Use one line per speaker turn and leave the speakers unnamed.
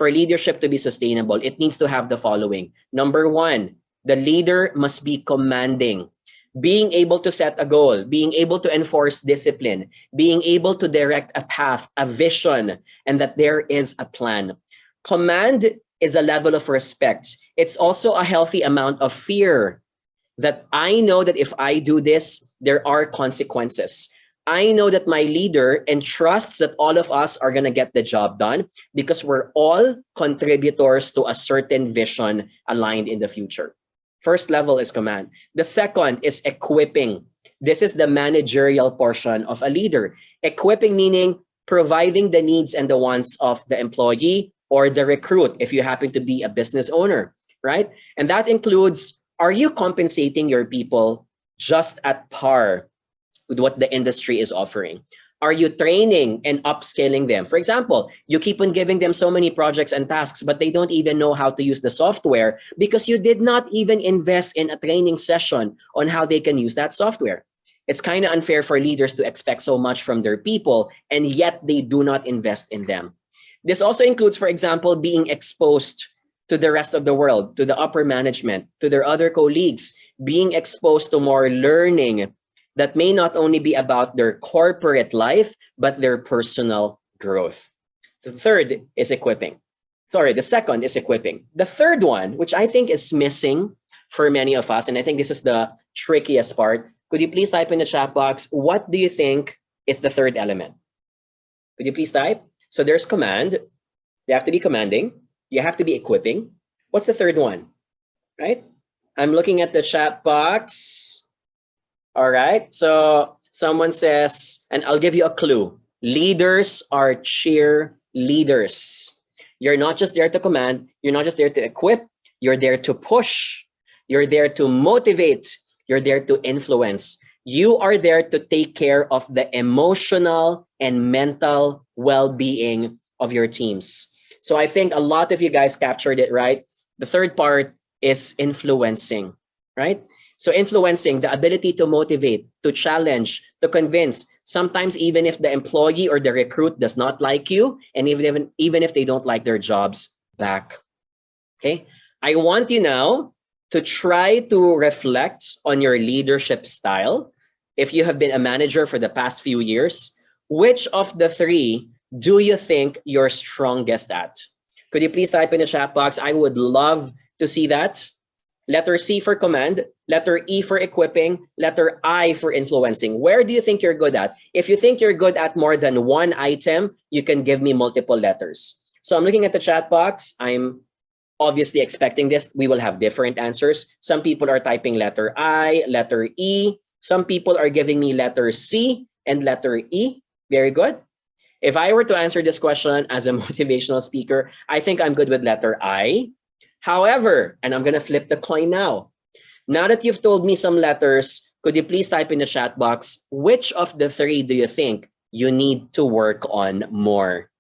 for leadership to be sustainable, it needs to have the following. Number one, the leader must be commanding. Being able to set a goal, being able to enforce discipline, being able to direct a path, a vision, and that there is a plan. Command is a level of respect. It's also a healthy amount of fear that I know that if I do this, there are consequences. I know that my leader entrusts that all of us are going to get the job done because we're all contributors to a certain vision aligned in the future. First level is command. The second is equipping. This is the managerial portion of a leader. Equipping meaning providing the needs and the wants of the employee or the recruit if you happen to be a business owner, right? And that includes, are you compensating your people just at par with what the industry is offering? Are you training and upscaling them? For example, you keep on giving them so many projects and tasks, but they don't even know how to use the software because you did not even invest in a training session on how they can use that software. It's kind of unfair for leaders to expect so much from their people, and yet they do not invest in them. This also includes, for example, being exposed to the rest of the world, to the upper management, to their other colleagues, being exposed to more learning that may not only be about their corporate life, but their personal growth. The third is equipping. Sorry, the second is equipping. The third one, which I think is missing for many of us, and I think this is the trickiest part, could you please type in the chat box, what do you think is the third element? Could you please type? So there's command. You have to be commanding. You have to be equipping. What's the third one, right? I'm looking at the chat box. All right, so someone says, and I'll give you a clue. Leaders are cheerleaders. You're not just there to command. You're not just there to equip. You're there to push. You're there to motivate. You're there to influence. You are there to take care of the emotional and mental well-being of your teams. So I think a lot of you guys captured it, right? The third part is influencing, right? So influencing, the ability to motivate, to challenge, to convince, sometimes even if the employee or the recruit does not like you, and even if they don't like their jobs back. Okay, I want you now to try to reflect on your leadership style. If you have been a manager for the past few years, which of the three do you think you're strongest at? Could you please type in the chat box? I would love to see that. Letter C for command, letter E for equipping, letter I for influencing. Where do you think you're good at? If you think you're good at more than one item, you can give me multiple letters. So I'm looking at the chat box. I'm obviously expecting this. We will have different answers. Some people are typing letter I, letter E. Some people are giving me letter C and letter E. Very good. If I were to answer this question as a motivational speaker, I think I'm good with letter I. However, and I'm going to flip the coin now. Now that you've told me some letters, could you please type in the chat box, which of the three do you think you need to work on more?